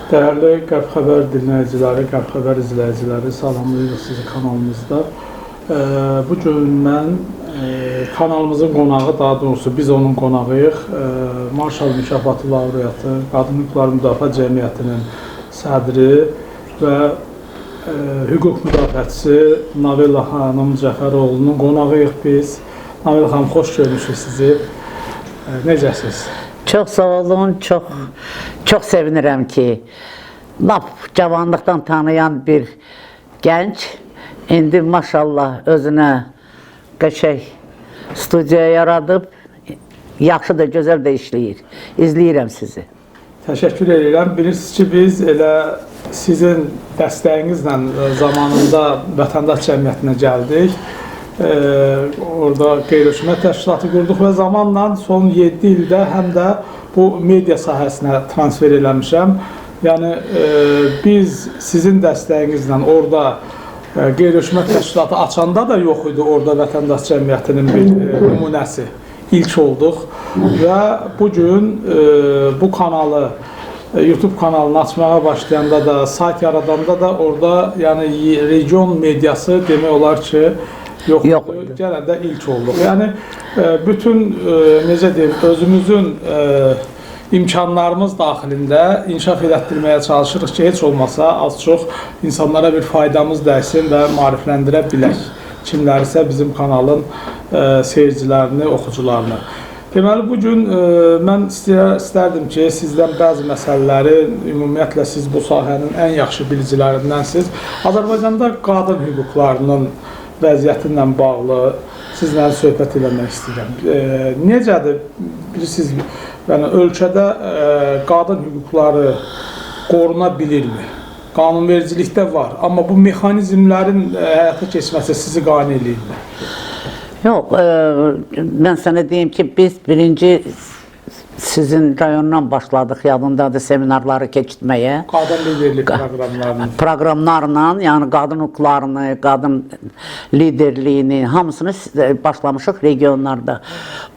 Değerli Qərb Xəbər dinləyiciləri, Qərb Xəbər izləyiciləri, salamlayırıq sizi kanalımızda. Bugün mən kanalımızın qonağı, daha doğrusu biz onun qonağıyıq. Marshall mükafatı laureatı, Qadın Hüquqları Müdafiə Cəmiyyətinin sədri və hüquq müdafiəçisi Navilə xanım Cəfəroğlu'nun qonağıyıq biz. Navilə xanım, xoş görmüşük sizi. Necəsiniz? Çox sağ olun, çox sevinirəm ki, lap cavanlıqdan tanıyan bir gənc, indi maşallah özünə qəşəng studiya yaradıb, yaxşı da, gözəl də işləyir. İzləyirəm sizi. Təşəkkür edirəm. Bilirsiniz ki, biz elə sizin dəstəyinizlə zamanında Vətəndaş Cəmiyyətinə gəldik. Orada qeyri-hökumət təşkilatı qurduq və zamanla son 7 ildə həm də bu media sahəsinə transfer eləmişəm. Yəni biz sizin dəstəyinizlə orada qeyri-hökumət təşkilatı açanda da yox idi orada Vətəndaş Cəmiyyətinin bir nümunəsi. İlk olduq və bugün bu kanalı, YouTube kanalını açmağa başlayanda da, sayt yaradanda da orada yəni region mediası demək olar ki, yox idi. Gələndə ilk olduq. Yəni bütün necə deyim, özümüzün imkanlarımız daxilində inkişaf elətdirməyə çalışırıq ki, heç olmasa az-çox insanlara bir faydamız dəysin və maarifləndirə bilək. Kimlərisə bizim kanalın seyircilərini, oxucularını. Deməli, bugün mən istərdim ki, sizdən bəzi məsələləri, ümumiyyətlə siz bu sahənin ən yaxşı bilicilərindənsiniz. Azərbaycanda qadın hüquqlarının vəziyyəti ilə bağlı sizlə söhbət eləmək istəyirəm. Necədir, bilirsiniz, yəni ölkədə qadın hüquqları qoruna bilirmi? Qanunvericilikdə var, amma bu mexanizmlərin həyata keçməsi sizi qane eləyirmi? Yox, mən sənə deyim ki, biz birinci sizin rayondan başladıq, yadındadır, seminarları keçitməyə. Qadın liderlik proqramlarla, yəni qadın hüquqlarını, qadın liderliyini, hamısını başlamışıq regionlarda.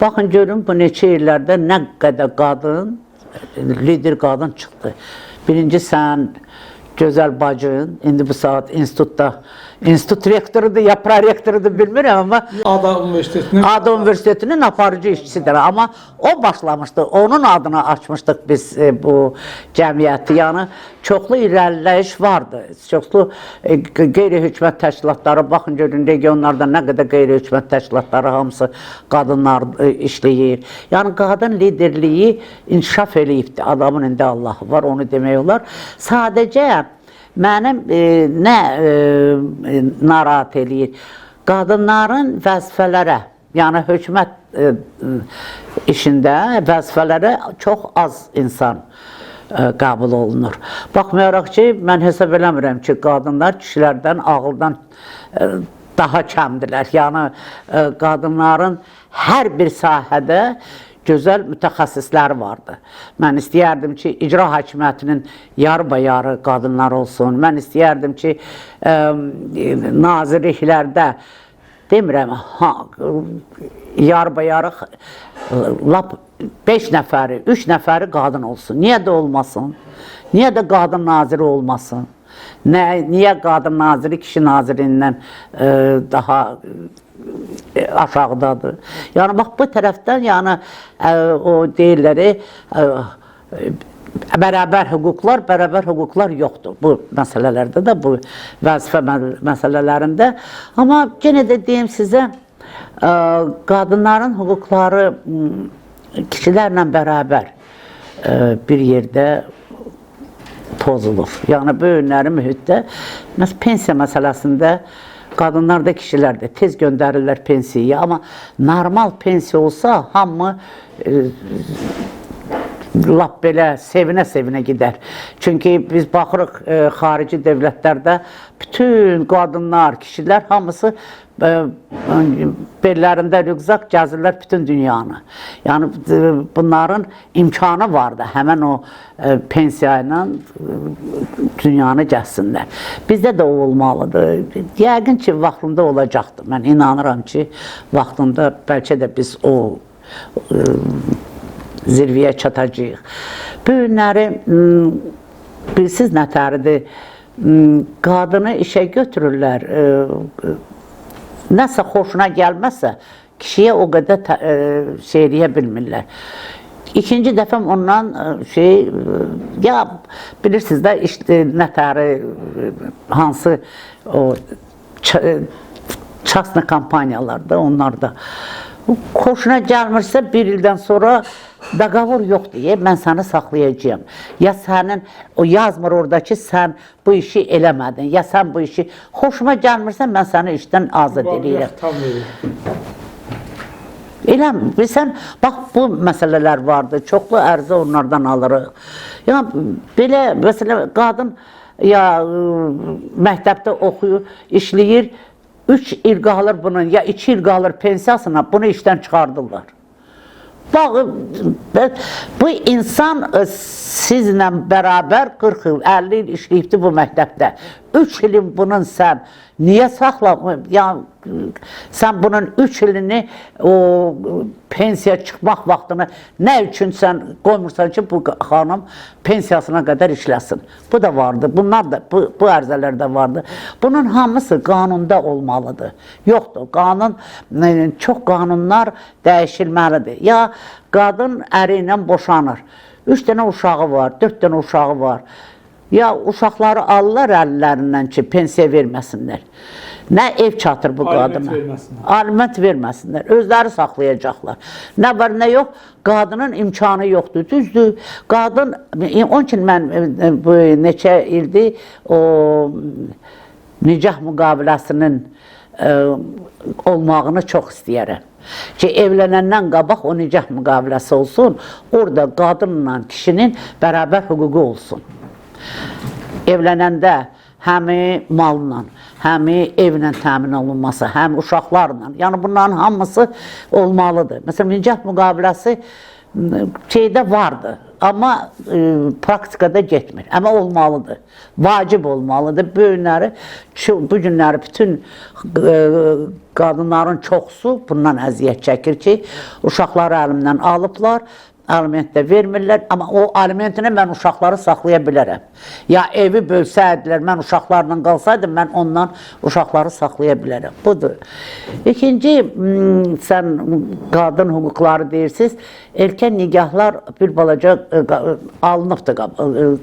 Baxın, görün, bu neçə illərdə nə qədər qadın, lider qadın çıxdı. Birinci sən, gözəl bacın, indi bu saat institut rektorudur, ya prorektorudur bilmirəm, amma Ada Universitetinin aparıcı işçisidir. Amma o başlamışdı, onun adını açmışdıq biz bu cəmiyyəti. Yəni, çoxlu irəliləyiş vardı. Çoxlu qeyri-hökumət təşkilatları, baxın, görün, regionlarda nə qədər qeyri-hökumət təşkilatları, hamısı qadınlar işləyir. Yəni, qadın liderliyi inkişaf eləyibdir. Adamın indi Allahı var, onu demək olar. Sadəcə, mənim nə narahat eləyir? Qadınların vəzifələrə, yəni hökumət işində vəzifələrə çox az insan qəbul olunur. Baxmayaraq ki, mən hesab eləmirəm ki, qadınlar kişilərdən, ağıldan daha kəmdirlər. Yəni, qadınların hər bir sahədə gözəl mütəxəssisləri vardı. Mən istəyərdim ki, icra hakimiyyətinin yarı-bayarı qadınlar olsun. Mən istəyərdim ki, nazirliklərdə, demirəm, yarı-bayarı lap 5 nəfəri, 3 nəfəri qadın olsun. Niyə də olmasın? Niyə də qadın naziri olmasın? Niyə qadın naziri kişi nazirindən daha aşağıdadır? Yəni, bax, bu tərəfdən, yəni, o deyirləri, bərabər hüquqlar yoxdur bu məsələlərdə də, bu vəzifə məsələlərində. Amma yenə də deyim sizə, qadınların hüquqları kişilərlə bərabər bir yerdə pozulur. Yəni, bu önləri mühitdə, pensiya məsələsində qadınlar da, kişilər də tez göndərirlər pensiyaya, amma normal pensiya olsa, hamı lap belə sevinə-sevinə gedər. Çünki biz baxırıq xarici dövlətlərdə bütün qadınlar, kişilər hamısı bellərində rüqzaq gəzirlər bütün dünyanı. Yəni, bunların imkanı var da, həmən o pensiya ilə dünyanı gəzsinlər. Bizdə də o olmalıdır. Yəqin ki, vaxtında olacaqdır. Mən inanıram ki, vaxtında bəlkə də biz o zirvəyə çatacağıq. Bu günləri Bilirsiniz nətəridir? Qadını işə götürürlər. Nəsə xoşuna gəlməzsə, kişiyə o qədər şey eləyə bilmirlər. İkinci dəfəm ondan ya bilirsiniz də işte nətəri hansı o çasna kampaniyalarda onlarda xoşuna gəlmirsə bir ildən sonra doqovor yoxdur, mən səni saxlayacağım. Ya sənin, o yazmır oradakı sən bu işi eləmədin, ya sən bu işi xoşuma gəlmirsə mən səni işdən azad edirəm. Bilsən, bax bu məsələlər vardır, çoxlu ərzə onlardan alırıq. Yəni, belə, məsələn, qadın ya məktəbdə oxuyur, işləyir, 3 il qalır bunun, ya 2 il qalır pensiyasına, bunu işdən çıxardırlar. Bax, bu insan sizlə bərabər 40 il, 50 il işləyibdir bu məktəbdə. 3 ilin bunun sən niyə saxlamır? Yəni, sən bunun 3 ilini o pensiya çıxmaq vaxtını nə üçün sən qoymursan ki, bu xanım pensiyasına qədər işləsin? Bu da vardı, bunlar da, bu ərzələr də vardı. Bunun hamısı qanunda olmalıdır. Yoxdur, çox qanunlar dəyişilməlidir. Ya qadın əri ilə boşanır, 3 dənə uşağı var, 4 dənə uşağı var. Ya uşaqları alırlar əllərindən ki, pensiya verməsinlər. Nə ev çatır bu qadına? Aliment verməsinlər. Özləri saxlayacaqlar. Nə var, nə yox, qadının imkanı yoxdur. Düzdür, qadın, onun üçün mən neçə ildir o nicah müqaviləsinin olmağını çox istəyərəm. Ki, evlənəndən qabaq o nicah müqaviləsi olsun, orada qadınla kişinin bərabər hüququ olsun. Evlənəndə həmi malla, həmi evlə təmin olunması, həm uşaqlarla, yəni bunların hamısı olmalıdır. Məsələn, nicah müqaviləsi şeydə vardır, amma praktikada getmir, amma olmalıdır, vacib olmalıdır. Bu günləri bütün qadınların çoxsu bundan əziyyət çəkir ki, uşaqları əlimdən alıblar, aliment də vermirlər, amma o alimentini mən uşaqları saxlaya bilərəm. Ya evi bölsəydilər, mən uşaqlarla qalsaydım, mən ondan uşaqları saxlaya bilərəm. Budur. İkinci, sən qadın hüquqları deyirsiniz, erkən nigahlar bir balaca alınıbdır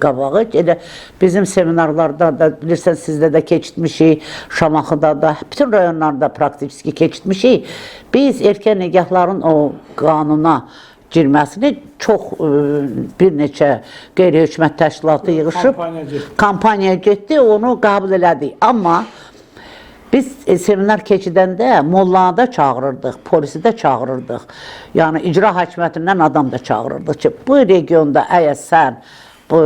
qabağı. Elə bizim seminarlarda da, bilirsən, sizdə də keçitmişik, Şamaxıda da, bütün rayonlarda praktiki keçitmişik. Biz erkən nigahların o qanuna girməsini çox bir neçə qeyri-hökumət təşkilatı yığışıb, kampaniyaya getdi, onu qəbul elədik. Amma biz seminar keçidəndə mollanı da çağırırdıq, polisi də çağırırdıq. Yəni, icra hakimiyyətindən adam da çağırırdıq ki, bu regionda əgər sən bu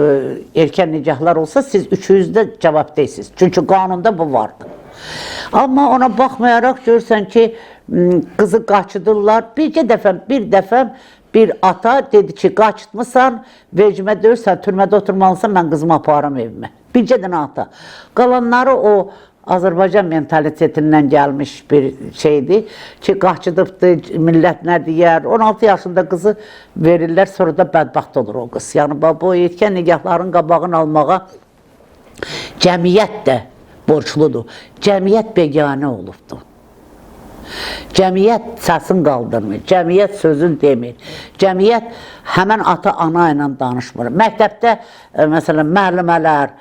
erkən nikahlar olsa, siz üçünüzdə cavab deyirsiniz. Çünki qanunda bu vardı. Amma ona baxmayaraq görürsən ki, qızı qaçıdırlar. Bir dəfə bir ata dedi ki, qaçıtmısan, vecimə döyürsən, türmədə oturmalısan, mən qızımı aparam evimə. Bircə dənə ata. Qalanları o Azərbaycan mentalitetindən gəlmiş bir şeydir ki, qaçıdıbdır, millət nə deyər, 16 yaşında qızı verirlər, sonra da bədbaxt olur o qız. Yəni, bu erkən nigahların qabağını almağa cəmiyyət də borçludur. Cəmiyyət beganə olubdur. Cəmiyyət səsin qaldırmır, cəmiyyət sözün demir, cəmiyyət həmən ata-ana ilə danışmır. Məktəbdə, məsələn, müəllimələr,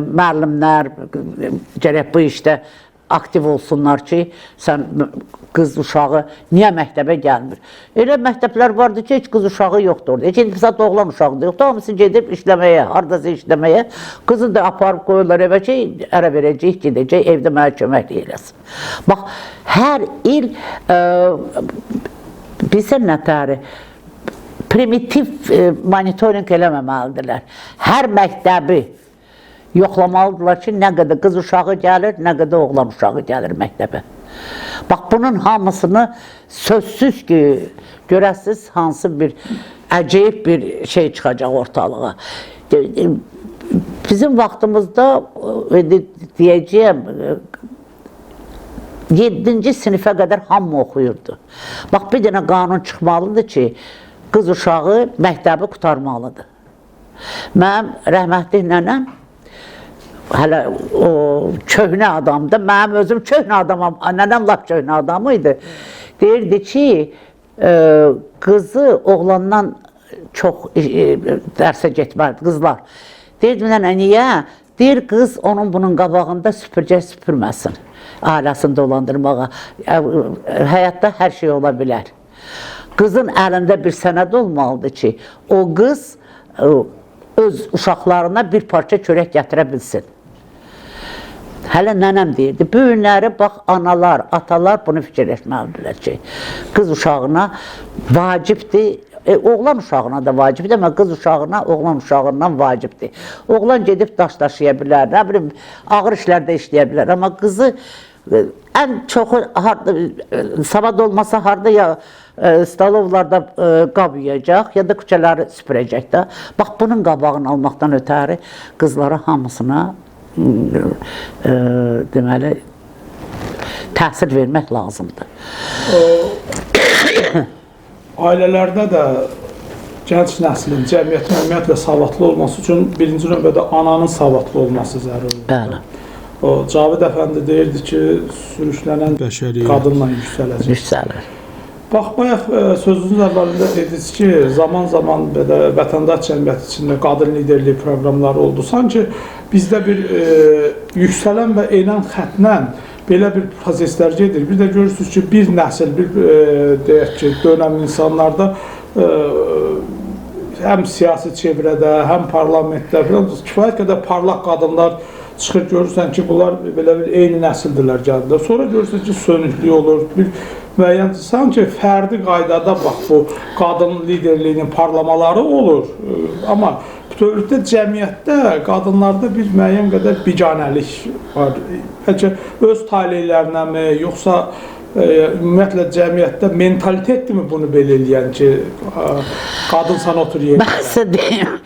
müəllimlər gərək bu işdə aktiv olsunlar ki, sən qız uşağı niyə məktəbə gəlmir? Elə məktəblər vardır ki, heç qız uşağı yoxdur orada. Heç saat oğlan uşağı da yoxdur, hamısı gedib işləməyə, haradasa işləməyə. Qızı da aparıb qoyurlar evə ki, ərə verəcək, gedəcək, evdə mənə kömək eləsin. Bax, hər il bilsən nətəri, primitiv monitoring eləməməlidirlər. Hər məktəbi yoxlamalıdırlar ki, nə qədər qız uşağı gəlir, nə qədər oğlan uşağı gəlir məktəbə. Bax, bunun hamısını sözsüz ki, görəsiz, hansı bir əcəyib bir şey çıxacaq ortalığa. Bizim vaxtımızda, deyəcəyəm, 7-ci sinifə qədər hamı oxuyurdu. Bax, bir dənə qanun çıxmalıdır ki, qız uşağı məktəbi qutarmalıdır. Mənim rəhmətli nənəm hələ o köhnə adamdı. Mənim özüm köhnə adamam. Nənəm lap köhnə adamı idi. Deyirdi ki, qızı oğlandan çox dərsə getməlidir, qızlar. Deyirdi, nənə, niyə? Deyir, qız onun bunun qabağında süpürcək süpürməsin, ailəsini dolandırmağa. Həyatda hər şey ola bilər. Qızın əlində bir sənəd olmalıdır ki, o qız öz uşaqlarına bir parça çörək gətirə bilsin. Hələ nənəm deyirdi, bu günləri bax, analar, atalar bunu fikirləşməlidirlər ki, qız uşağına vacibdir, oğlan uşağına da vacibdir, amma qız uşağına, oğlan uşağından vacibdir. Oğlan gedib daş daşıya bilər, nə bilim, ağır işlərdə işləyə bilər, amma qızı ən çoxu savad olmasa harda ya stalovlarda qab yiyəcək, ya da küçələri süpürəcək də. Bax, bunun qabağını almaqdan ötəri qızlara hamısına deməli, təsir vermək lazımdır. Ailələrdə də gənc nəslin, cəmiyyətin ümumiyyətlə savadlı olması üçün birinci növbədə ananın savadlı olması zəruridir. Bəli. O, Cavid Əfəndi deyirdi ki, sürüşlənən bəşəri qadınla yüksələcək. Yüksəlir. Bax, bayaq sözünüzün əvvəlində dediniz ki, zaman-zaman vətəndaş cəmiyyəti içində qadın liderliyi proqramları oldu. Sanki bizdə bir yüksələn və eynən xətlə belə bir proseslər gedir. Bir də görürsünüz ki, bir nəsil, bir deyək ki, dönəm insanlarda həm siyasi çevrədə, həm parlamentdə kifayət qədər parlaq qadınlar çıxır, görürsən ki, bunlar belə bir eyni nəsildirlər gəldilər. Sonra görürsən ki, sönüklük olur, bir müəyyən, sanki fərdi qaydada bax, bu qadın liderliyinin parlamaları olur. Amma bütövlükdə cəmiyyətdə qadınlarda bir müəyyən qədər biganəlik var. Bəlkə öz taleylərinə mi, yoxsa ümumiyyətlə cəmiyyətdə mentalitetdirmi bunu belə eləyən ki, qadın sana otur yerində? Bəsə deyim,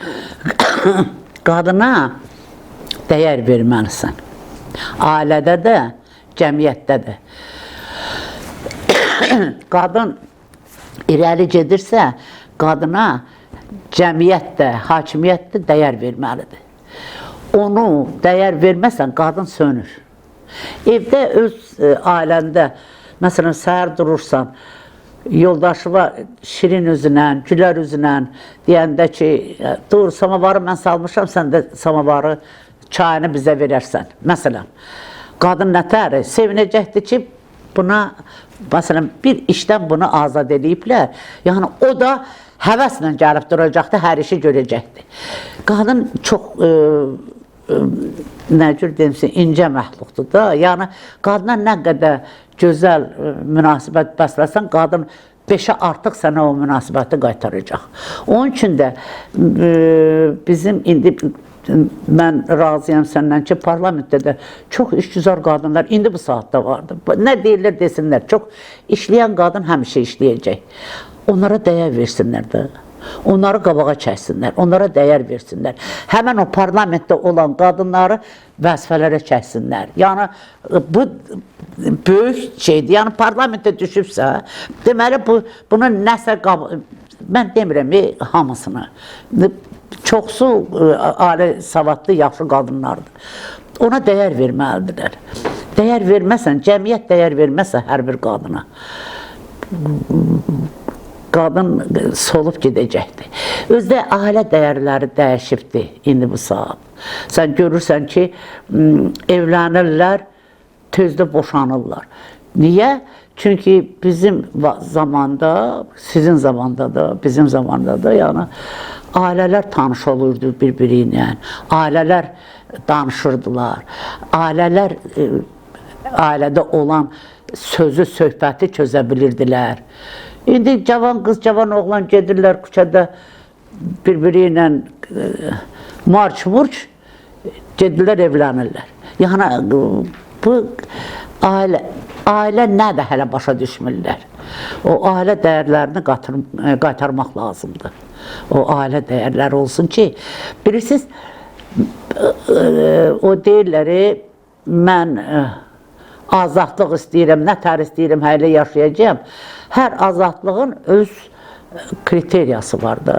qadına dəyər verməlisən. Ailədə də, cəmiyyətdə də. Qadın irəli gedirsə, qadına cəmiyyətdə, hakimiyyətdə dəyər verməlidir. Onu dəyər verməsən, qadın sönür. Evdə öz ailəndə, məsələn, səhər durursan, yoldaşı var, şirin üzünə, gülər üzünə, deyəndə ki, dur, samavarı mən salmışam, sən də samavarı, çayını bizə verərsən. Məsələn, qadın nətəri sevinəcəkdir ki, buna, məsələn, bir işdən bunu azad ediblər. Yəni, o da həvəslə gəlib duracaqdır, hər işi görəcəkdir. Qadın çox, nə cür deyimsin, incə məxluqdur da. Yəni, qadına nə qədər gözəl münasibət bəsləsən, qadın 5-ə artıq sənə o münasibəti qaytaracaq. Onun üçün də bizim indi mən razıyam səndən ki, parlamentdə də çox işgüzar qadınlar indi bu saatda vardır. Nə deyirlər desinlər, çox işləyən qadın həmişə işləyəcək. Onlara dəyər versinlər də. Onları qabağa çəksinlər, onlara dəyər versinlər. Həmən o parlamentdə olan qadınları vəzifələrə çəksinlər. Yəni, bu böyük şeydir. Yəni, parlamentdə düşübsə, deməli, bunun nəsə mən demirəm, hamısını. Çoxsu ali savadlı, yaxşı qadınlardır. Ona dəyər verməlidirlər. Dəyər verməsən, cəmiyyət dəyər verməsə hər bir qadına, qadın solub gedəcəkdir. Özdə ailə dəyərləri dəyişibdir indi bu saat. Sən görürsən ki, evlənirlər, tezdə boşanırlar. Niyə? Çünki bizim zamanda, sizin zamanda da, bizim zamanda da, yəni, ailələr tanış olurdu bir-biri ilə, ailələr danışırdılar, ailələr ailədə olan sözü, söhbəti çözə bilirdilər. İndi cavan qız, cavan oğlan gedirlər küçədə bir-biri ilə marş-murç gedirlər, evlənirlər. Yəni, bu ailə nə də hələ başa düşmürlər. O ailə dəyərlərini qaytarmaq lazımdır. O ailə dəyərləri olsun ki, bilirsiniz, o deyirləri, mən azadlıq istəyirəm, nətər istəyirəm, hələ yaşayacağım. Hər azadlığın öz kriteriyası var da,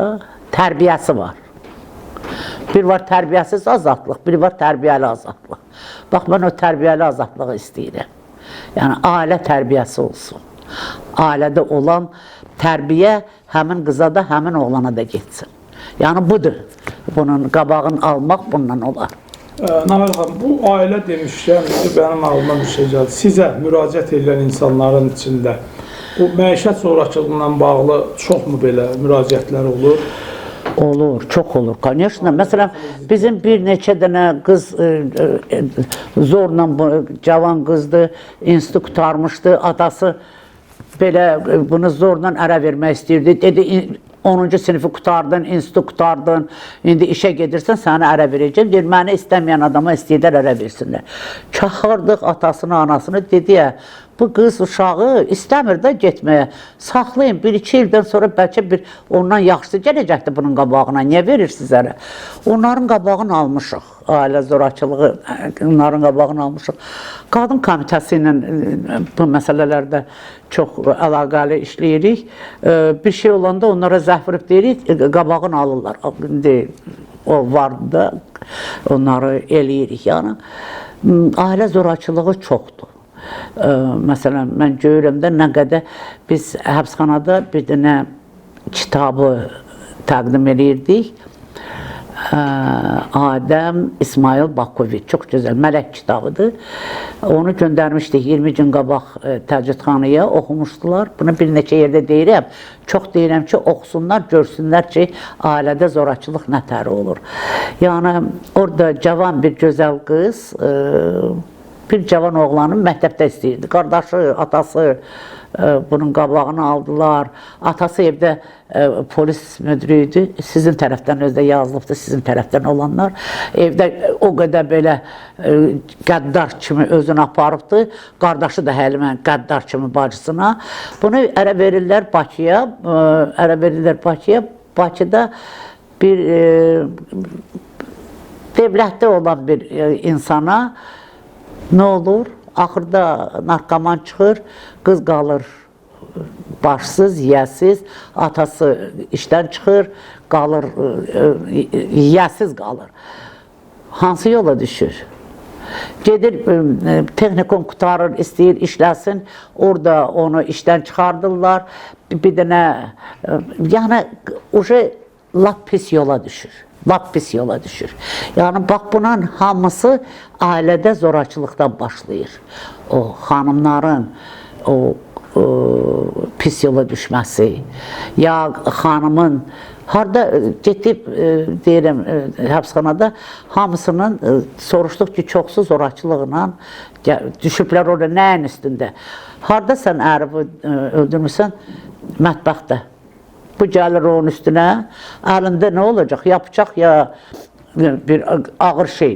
tərbiyəsi var. Bir var tərbiyəsiz azadlıq, bir var tərbiyəli azadlıq. Bax, mən o tərbiyəli azadlığı istəyirəm. Yəni, ailə tərbiyəsi olsun. Ailədə olan tərbiyə həmin qıza da, həmin oğlana da getsin. Yəni, budur. Bunun qabağını almaq bundan olar. Nail xanım, bu ailə demişkən, mənim ağlıma bir şey gəldi. Sizə müraciət edən insanların içində bu məişət zorakılığına bağlı çoxmu belə müraciətlər olur? Olur, çox olur. Конечно, məsələn, bizim bir neçə dənə qız zorla, cavan qızdı, institut qurtarmışdı, atası belə bunu zorla ərə vermək istəyirdi. Dedi, 10-cu sinifi qurtardın, institut qurtardın, indi işə gedirsən, səni ərə verəcəm. Deyir, məni istəməyən adama istəyirlər ərə versinlər. Çaxırdıq atasını, anasını, dedi, bu qız uşağı istəmir də getməyə. Saxlayın, 1-2 ildən sonra bəlkə bir ondan yaxşısı gələcəkdir bunun qabağına. Niyə verirsiniz ərə? Onların qabağını almışıq. Ailə zorakılığı, onların qabağını almışıq. Qadın komitəsi ilə bu məsələlərdə çox əlaqəli işləyirik. Bir şey olanda onlara zəhv verib deyirik, qabağını alırlar. O vardı da, onları eləyirik. Yəni, ailə zorakılığı çoxdur. Məsələn, mən görürəm də nə qədər biz həbsxanada bir dənə kitabı təqdim edirdik. Adəm İsmail Bakoviç, çox gözəl, mələk kitabıdır. Onu göndərmişdik 20 gün qabaq təcridxanaya, oxumuşdular. Bunu bir neçə yerdə deyirəm. Çox deyirəm ki, oxusunlar, görsünlər ki, ailədə zorakılıq nətəri olur. Yəni, orada cavan bir gözəl qız, bir cavan oğlanın məktəbdə istəyirdi. Qardaşı, atası bunun qabağını aldılar. Atası evdə polis müdürü idi. Sizin tərəfdən özdə yazılıbdır, sizin tərəfdən olanlar. Evdə o qədər belə qəddar kimi özünü aparıbdı. Qardaşı da həlimən qəddar kimi bacısına. Bunu ərə verirlər Bakıya. Ərə verirlər Bakıya. Bakıda bir dövlətdə olan bir insana nə olur? Axırda narkoman çıxır, qız qalır başsız, yiyəsiz, atası işdən çıxır, qalır, yiyəsiz qalır. Hansı yola düşür? Gedir, texnikum qutarır, istəyir, işləsin, orada onu işdən çıxardırlar, bir dənə, yəni, lap pis yola düşür. Lap pis yola düşür. Yəni, bax, bunun hamısı ailədə zorakılıqdan başlayır. O, xanımların o pis yola düşməsi, ya xanımın, harada getib, deyirəm, həbsxanada hamısının soruşduq ki, çoxsu zorakılığına düşüblər orada nəyin üstündə? Harada sən əribi öldürmüşsən? Mətbəxdə. Bu gəlir onun üstünə, əlində nə olacaq? Ya bıçaq, ya bir ağır şey.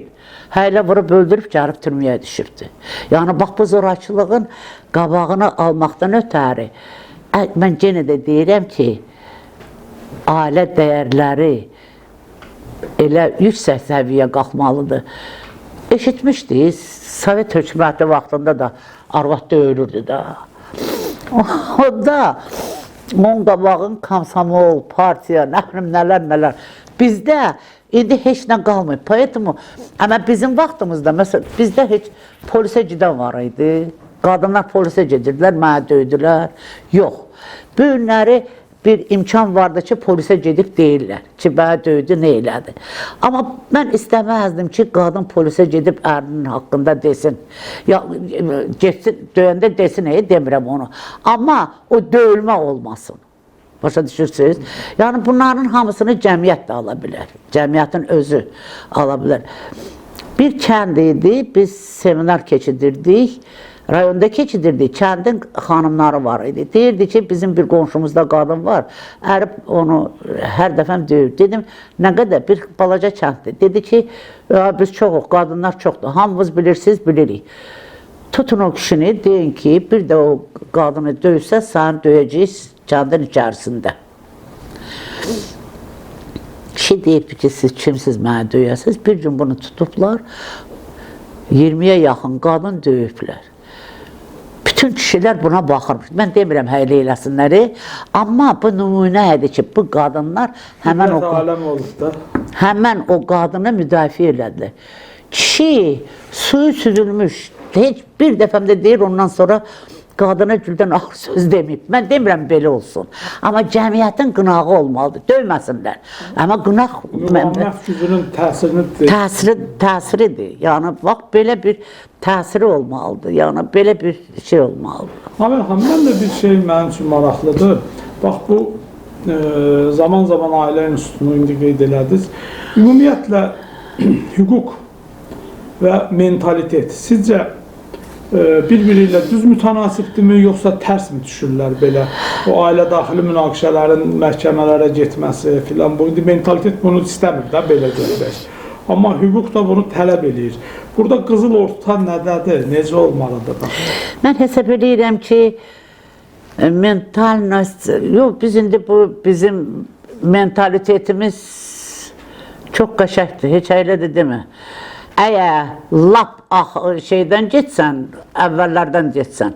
Həylə vurub öldürüb, gəlib türməyə düşübdür. Yəni, bax, bu zorakılığın qabağını almaqdan ötəri, mən yenə də deyirəm ki, ailə dəyərləri elə yüksək səviyyə qalxmalıdır. Eşitmişdik, Sovet hökuməti vaxtında da arvad döyülürdü da. O da onun qabağın komsomol, partiya, nəxrim, nələr. Bizdə indi heç nə qalmıyor. Poetumu, amma bizim vaxtımızda, məsələn, bizdə heç polisə gedən var idi. Qadınlar polisə gedirdilər, mənə döydülər. Yox. Bu günləri bir imkan vardı ki, polisə gedib deyirlər ki, mənə döydü, nə elədi. Amma mən istəməzdim ki, qadın polisə gedib ərinin haqqında desin. Ya, döyəndə desin, demirəm onu. Amma o döyülmə olmasın. Başa düşürsünüz? Yəni, bunların hamısını cəmiyyət də ala bilər. Cəmiyyətin özü ala bilər. Bir kənd idi, biz seminar keçidirdik. Rayonda keçidirdik, kəndin xanımları var idi. Deyirdi ki, bizim bir qonşumuzda qadın var, ərib onu hər dəfəm döyür. Dedim, nə qədər? Bir balaca kənddir. Dedi ki, biz çoxuq, qadınlar çoxdur, hamımız bilirsiniz, bilirik. Tutun o kişini, deyin ki, bir də o qadını döysə, səni döyəcəyiz kəndin içərisində. Kişi deyib ki, siz kimsiz mənə döyəsiniz? Bir gün bunu tutublar, 20-yə yaxın qadın döyüblər. Bütün kişilər buna baxırmış. Mən demirəm həylə eləsinləri, amma bu nümunə idi ki, bu qadınlar həmən İbrət aləm olub da. Həmən o qadını müdafiə elədi. Kişi suyu süzülmüş, heç bir dəfəmdə deyir, ondan sonra qadına güldən axır söz deməyib. Mən demirəm belə olsun. Amma cəmiyyətin qınağı olmalıdır, döyməsinlər. Amma qınaq... Müvammət gücünün təsiridir. Yəni, bax, belə bir təsiri olmalıdır. Yəni, belə bir şey olmalıdır. Amir xanım, mən də bir şey mənim üçün maraqlıdır. Bax, bu zaman-zaman ailə institutunu indi qeyd elədiniz. Ümumiyyətlə, hüquq və mentalitet sizcə bir-biri ilə düz mütənasibdirmi, yoxsa tərs mi düşürlər belə? O ailə daxili münaqişələrin məhkəmələrə getməsi filan, bu indi mentalitet bunu istəmir də belə deyək. Amma hüquq da bunu tələb eləyir. Burada qızıl orta nədədir, necə olmalıdır? Mən hesab edirəm ki, biz indi bu bizim mentalitetimiz çox qəşəkdir, heç əylədir demə. Əgər lap şeydən getsən, əvvəllərdən getsən,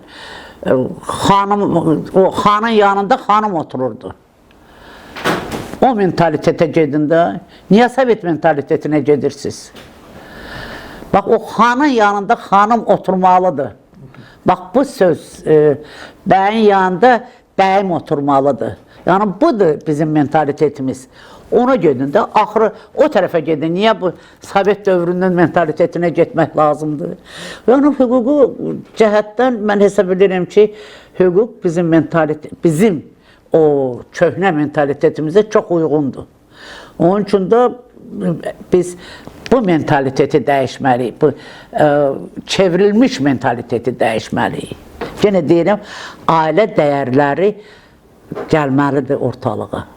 xanın yanında xanım otururdu. O mentalitetə gedin də, niyə Sovet mentalitetinə gedirsiniz? Bax, o xanın yanında xanım oturmalıdır. Bax, bu söz, bəyin yanında bəyim oturmalıdır. Yəni, budur bizim mentalitetimiz. Ona gedin də, axırı o tərəfə gedin. Niyə bu Sovet dövrünün mentalitetinə getmək lazımdır? Yəni, hüququ cəhətdən mən hesab edirəm ki, hüquq bizim o köhnə mentalitetimizə çox uyğundur. Onun üçün də biz bu mentaliteti dəyişməliyik, bu çevrilmiş mentaliteti dəyişməliyik. Yenə deyirəm, ailə dəyərləri gəlməlidir ortalığa.